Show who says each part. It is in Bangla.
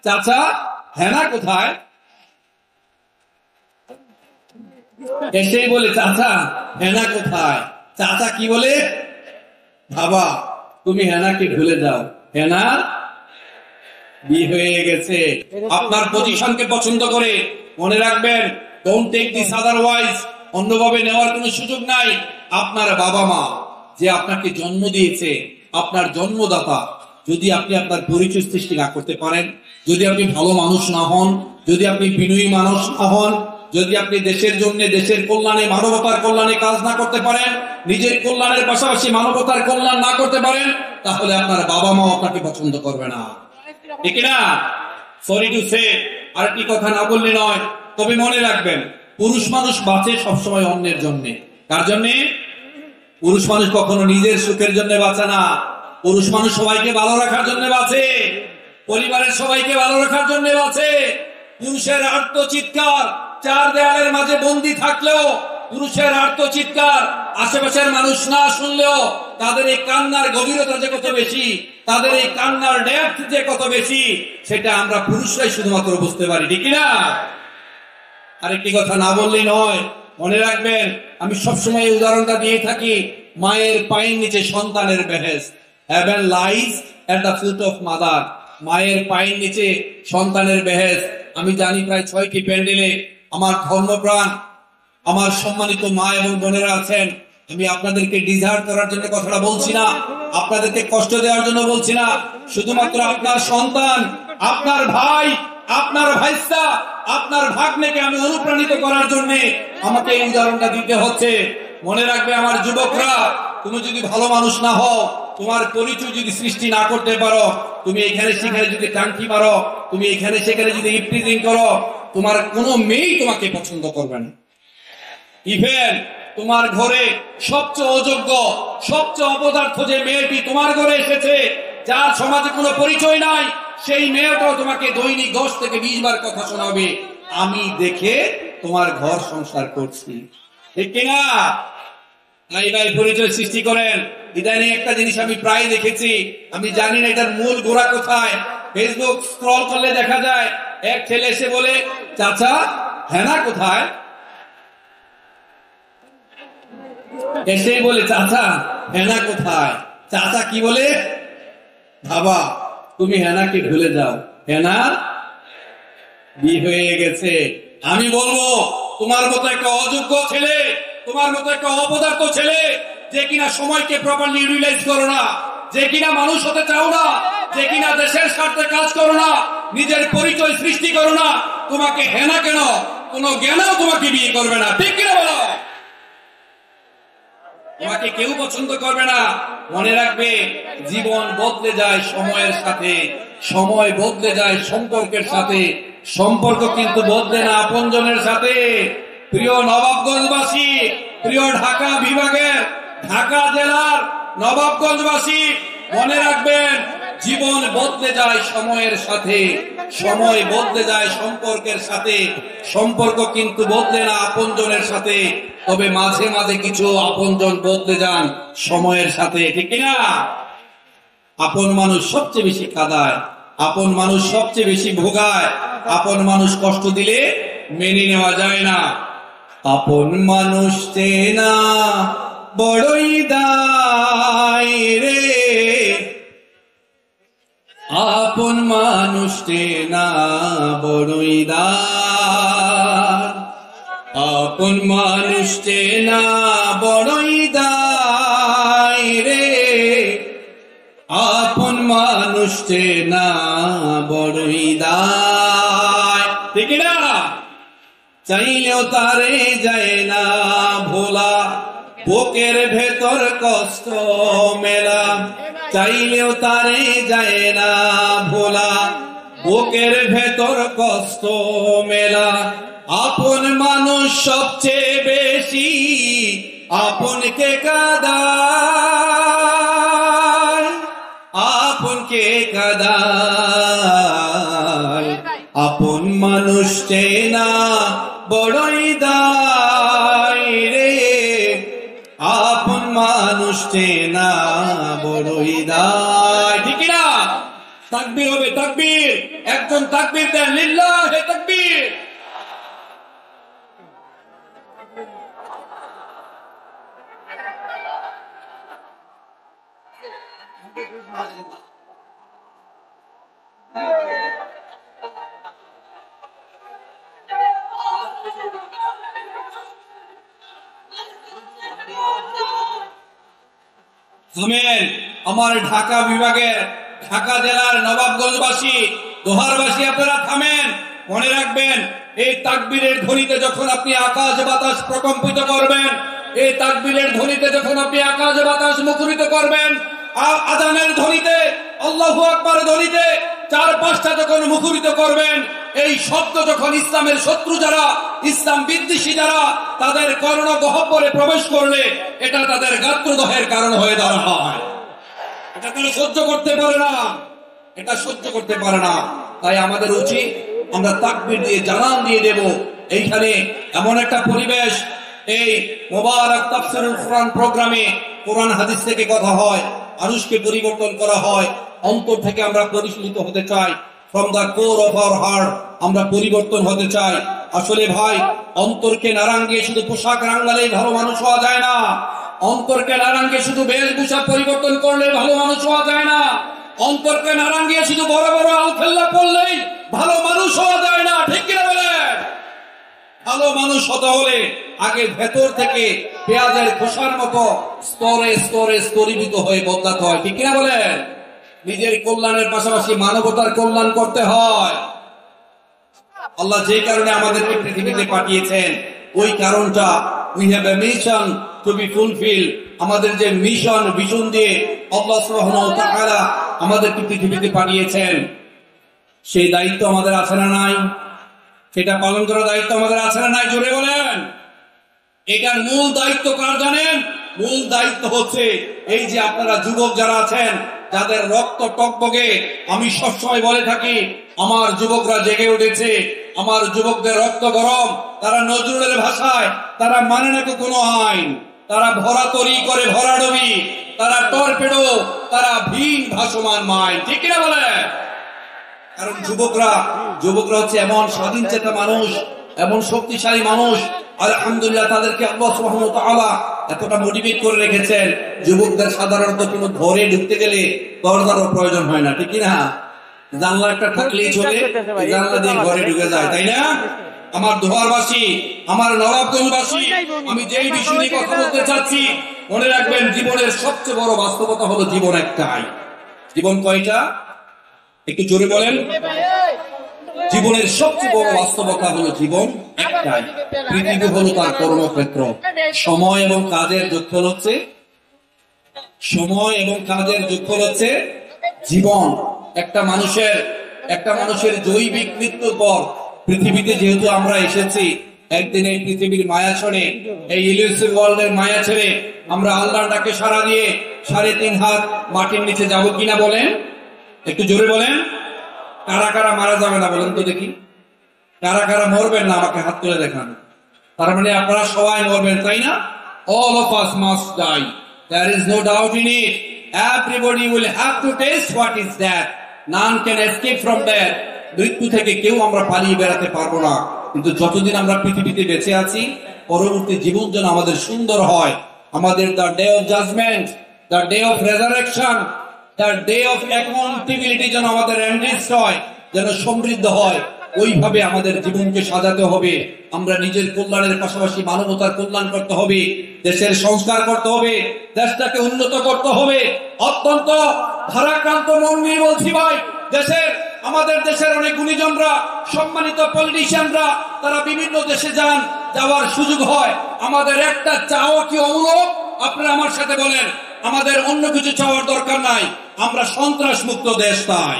Speaker 1: চাচা হেনা কোথায়? এসেই বলে চাচা হেনা কোথায়? চাচা কি বলে? বাবা তুমি হেনাকে ভুলে যাও, হেনা বিয়ে হয়ে গেছে। আপনার পজিশনকে পছন্দ করে মনে রাখবেন, ডোন্ট টেক দিস আদারওয়াইজ, অন্যভাবে নেওয়ার কোনো সুযোগ নাই। আপনার বাবা মা যে আপনাকে জন্ম দিয়েছে, আপনার জন্মদাতা, যদি আপনি আপনার পরিচয় সৃষ্টি না করতে পারেন, যদি আপনি ভালো মানুষ না হন, যদি আপনি বিনয়ী মানুষ না হন, যদি আপনি দেশের জন্য, দেশের কল্যাণে, মানবতার কল্যাণে কাজ না করতে পারেন, নিজের কল্যাণের পাশাপাশি মানবতার কল্যাণ না করতে পারেন, তাহলে আপনার বাবা মা আপনাকে পছন্দ করবে না, ঠিক না? সরি টু সে, আরেকটি কথা না বললে নয়, তবে মনে রাখবেন, পুরুষ মানুষ বাঁচে সবসময় অন্যের জন্য। কার জন্য? পুরুষ মানুষ কখনো নিজের সুখের জন্য বাঁচে না। পুরুষ মানুষ সবাইকে ভালো রাখার জন্য বাঁচে, পরিবারের সবাইকে ভালো রাখার জন্য বাঁচে। পুরুষের আর্তচিৎকার চার দেয়ালের মাঝে বন্দী থাকলেও, পুরুষের আর্তচিৎকার আশেপাশের মানুষ না শুনলেও, তাদের এই কান্নার গভীরতা যে কত বেশি, তাদের এই কান্নার ডেপথ যে কত বেশি, সেটা আমরা পুরুষরাই শুধুমাত্র বুঝতে পারি, ঠিক না? আরেকটি কথা না বললেই নয়, মনে রাখবেন, আমি সবসময় উদাহরণটা দিয়ে থাকি, মায়ের পায়ের নিচে সন্তানের বেহেশত। Heaven lies at the foot of mother. মায়ের পায়ের নিচে সন্তানের বেহেশত। আমি জানি প্রায় 6টি প্যান্ডেলে আমার ধর্মপ্রাণ, আমার সম্মানিত মা এবং বোনেরা আছেন। আমি আপনাদেরকে ডিজার্ভ করার জন্য কথাটা বলছি না, আপনাদেরকে কষ্ট দেওয়ার জন্য বলছি না। শুধুমাত্র আপনার সন্তান, আপনার ভাই, আপনার ভাইস্তা, আপনার ভাগ্নেকে আমি অনুপ্রাণিত করার জন্য আমাকে এই উদাহরণটা দিতে হচ্ছে। মনে রাখবে আমার যুবকরা, তুমি যদি ভালো মানুষ না হও, তোমার পরিচয় যদি সৃষ্টি না করতে পারো, তুমি এখানে সেখানে যদি টাঙ্কি মারো, তুমি এখানে সেখানে যদি ইফটিজিং করো, তোমার কোনো মেয়েই তোমাকে পছন্দ করবে না। ইভেন তোমার ঘরে সবচেয়ে অযোগ্য, সবচেয়ে অপদার্থ যে মেয়েটি তোমার ঘরে এসেছে, যার সমাজে কোনো পরিচয় নাই, সেই মেয়েটাও তোমাকে দৈনিক 10 থেকে 20 বার কথা শোনাবে, আমি দেখে তোমার ঘর সংসার করছি, ঠিক কিনা? নাই নাই পরিচয় সৃষ্টি করেন। ইদানিং একটা জিনিস আমি প্রায় দেখেছি, আমি জানি না এটার মূল গোড়া কোথায়। ফেসবুক স্ক্রল করলে দেখা যায় এক ছেলে এসে বলে, চাচা হেনা কোথায়? এসেই বলে চাচা হেনা কোথায়? চাচা কি বলে? বাবা তুমি হেনাকে ভুলে যাও, হেনা বিয়ে হয়ে গেছে। আমি বলবো, তোমার মতো একটা অযোগ্য ছেলে, তোমার মতো একটা অপদার্থ ছেলে, যে কিনা সময়কে প্রপারলি ইউটিলাইজ করো না, যে কিনা মানুষ হতে চাও না, যে কিনা দেশের স্বার্থে কাজ করো না, নিজের পরিচয় সৃষ্টি করো না, তোমাকে হেনা কেন, কোনো জ্ঞানও তোমাকে বিয়ে করবে না, ঠিক কিনা বলো? তোমাকে কেউ পছন্দ করবে না। মনে রাখবে, জীবন বদলে যায় সময়ের সাথে, সময় বদলে যায় সম্পর্কের সাথে, সম্পর্ক কিন্তু বদলে না আপনজনের সাথে। প্রিয় নবাবগঞ্জবাসী, প্রিয় ঢাকা বিভাগের, ঢাকা জেলার নবাবগঞ্জবাসী, মনে রাখবেন, জীবন বদলে যায় সময়ের সাথে, সময় বদলে যায় সম্পর্কের সাথে, সম্পর্ক কিন্তু বদলে না আপনজনের সাথে। তবে মাঝে মাঝে কিছু আপনজন বদলে যান সময়ের সাথে, ঠিক না? আপন মানুষ সবচেয়ে বেশি কাঁদায়, আপন মানুষ সবচেয়ে বেশি ভোগায়, আপন মানুষ কষ্ট দিলে মেনে নেওয়া যায় না। আপন মানুষ চেনা বড়ই দায় রে, আপন মানুষ চেনা বড়ই দায়, আপন মানুষ চেনা বড়ই দায় রে, আপন মানুষ চেনা বড়ই দায়, ঠিক না? চাইলেও তারে যায় না ভোলা, বুকের ভেতর কষ্ট মেলা, চাইলেও তারে যায় না ভোলা, বুকের ভেতর কষ্ট মেলা। আপন মানুষ সবচেয়ে বেশি আপনকে কাঁদায়, আপনকে কাঁদায়, আপন মানুষ চেনা বড়ই দায় রে, আপন মানুষ চেনা বড়ই দায়, ঠিক না? তাকবীর হবে, তাকবীর। একজন একজন তাকবীর দেন, লিল্লাহে তাকবীর। থামেন, আমার ঢাকা বিভাগের, ঢাকা জেলার নবাবগঞ্জবাসী, দোহারবাসী, আপনারা থামেন। মনে রাখবেন, এই তাকবীরের ধ্বনিতে যখন আপনি আকাশ বাতাস প্রকম্পিত করবেন, এই তাকবীরের ধ্বনিতে যখন আপনি আকাশ বাতাস মুখরিত করবেন, আযানের ধ্বনিতে, আল্লাহু আকবার ধ্বনিতে চারপাশটা যখন মুখরিত করবেন, এই শব্দ যখন ইসলামের শত্রু যারা, ইসলাম বিদ্বেষী যারা, তাদের কর্ণ গহ্বরে প্রবেশ করলে এটা তাদের গাত্রদাহের কারণ হয়ে দাঁড়ায়। এটা তারা সহ্য করতে পারে না, এটা সহ্য করতে পারে না। তাই আমাদের উচিত আমরা তাকবীর দিয়ে জানান দিয়ে দেব। এইখানে এমন একটা পরিবেশ, এই মোবারক তাফসীরুল কোরআন প্রোগ্রামে কোরআন হাদিস থেকে কথা হয়, মানুষকে পরিবর্তন করা হয়। অন্তর থেকে আমরা পরিশুদ্ধ হতে চাই, from the core of our heart আমরা পরিবর্তন হতে চাই। আসলে ভাই, অন্তরকে নারাঙ্গিয়ে শুধু পোশাক রাঙালেই ভালো মানুষ হওয়া যায় না। অন্তরকে নারাঙ্গিয়ে শুধু বেশভূষা পরিবর্তন করলে ভালো মানুষ হওয়া যায় না। অন্তরকে নারাঙ্গিয়ে শুধু বড় বড় আলখেল্লা পড়লেই ভালো মানুষ হওয়া যায় না। ঠিক কিনা বলেন? ভালো মানুষ হতে হলে আগে ভেতর থেকে পেঁয়াজের খোসার মতো স্তরে স্তরে স্তরীভূত হয়ে বদলাতে হয়। ঠিক কিনা বলেন? নিজের কল্যাণের পাশাপাশি মানবতার কল্যাণ করতে হয়। আল্লাহ যে কারণে আমাদেরকে পৃথিবীতে পাঠিয়েছেন, ওই কারণটা, we have a mission to be fulfil. আমাদের যে মিশন, ভিশন দিয়ে আল্লাহ সুবহানাহু ওয়া তাআলা আমাদেরকে পৃথিবীতে পাঠিয়েছেন, সেই দায়িত্ব আমাদের আছে না নাই? সেটা পালন করার দায়িত্ব আমাদের আছে না নাই? জোরে বলেন। এটার মূল দায়িত্ব কার জানেন? মূল দায়িত্ব হচ্ছে এই যে আপনারা যুবক যারা আছেন, যাদের রক্ত টকবগে, আমি সবসময় বলে থাকি, আমার যুবকরা জেগে উঠেছে, আমার যুবকদের রক্ত গরম। তারা নজরুলের ভাষায়, তারা মানে না কোনো আইন, তারা ভরা তরি করে ভরাডবি, তারা টর্পেডো, তারা ভিন ভাসমান মাইন। ঠিক কিনা বলে? কারণ যুবকরা হচ্ছে এমন স্বাধীন চেতা মানুষ, এমন শক্তিশালী মানুষ। আলহামদুলিল্লাহ, তাদেরকে আল্লাহ সুবহানাহু ওয়া তাআলা এতটা মোটিভেট করে রেখেছেন। যুবকদের সাধারণত কোনো ঘরে ঢুকতে গেলে দরজারও প্রয়োজন হয় না। ঠিক কিনা? জানলা একটা থাকলেই চলে, জানলা দিয়ে ঘরে ঢুকে যায়, তাই না? আমার দোহারবাসী, আমার নবাবগঞ্জবাসী, আমি যেই বিষয় নিয়ে কথা বলতে চাচ্ছি, মনে রাখবেন, জীবনের সবচেয়ে বড় বাস্তবতা হলো জীবন একটাই। জীবন কয়টা? একটু জোরে বলেন। জীবনের সবচেয়ে বড় বাস্তবতা হলো জীবন একটাই। পৃথিবী হলো তার কর্মক্ষেত্র। সময় এবং কাজের যোগফল হচ্ছে, সময় এবং কাজের যোগফল হচ্ছে জীবন। একটা মানুষের জৈবিক মৃত্যুর পর পৃথিবীতে যেহেতু আমরা এসেছি, একদিন এই পৃথিবীর মায়া ছেড়ে, এই ইলিউসিভ ওয়ার্ল্ডের মায়া ছেড়ে আমরা আল্লাহর ডাকে সাড়া দিয়ে 3.5 হাত মাটির নিচে যাব কিনা বলেন? একটু জোরে বলেন। কারা কারা মারা যাবে না বলেন তো দেখি? কারা কারা মরবেন না আমাকে হাত তুলে দেখান। তার মানে আপনারা সবাই মরবেন, তাই না? All of us must die. There is no doubt in it. Everybody will have to taste what is death. None can escape from death. মৃত্যু থেকে কেউ আমরা পালিয়ে বেড়াতে পারবো না। কিন্তু যতদিন আমরা পৃথিবীতে বেঁচে আছি, পরবর্তী জীবন যেন আমাদের সুন্দর হয়। আমাদের the day of judgment, the day of resurrection, the day of accountability যেন আমাদের enriched হয়, যেন সমৃদ্ধ হয়। ওইভাবে আমাদের জীবনকে সাজাতে হবে। আমরা নিজের কল্যাণের পাশাপাশি মানবতার কল্যাণ করতে হবে, দেশের সংস্কার করতে হবে, দেশটাকে উন্নত করতে হবে। অত্যন্ত ভারাক্রান্ত মন নিয়ে বলছি ভাই, আমাদের দেশের অনেক গুণীজনরা, সম্মানিত পলিটিশিয়ানরা, তারা বিভিন্ন দেশে যাওয়ার সুযোগ হয়। আমাদের একটা চাওয়া কি অমূলক? আপনারা আমার সাথে বলেন, আমাদের অন্য কিছু চাওয়ার দরকার নাই। আমরা সন্ত্রাস মুক্ত দেশ চাই।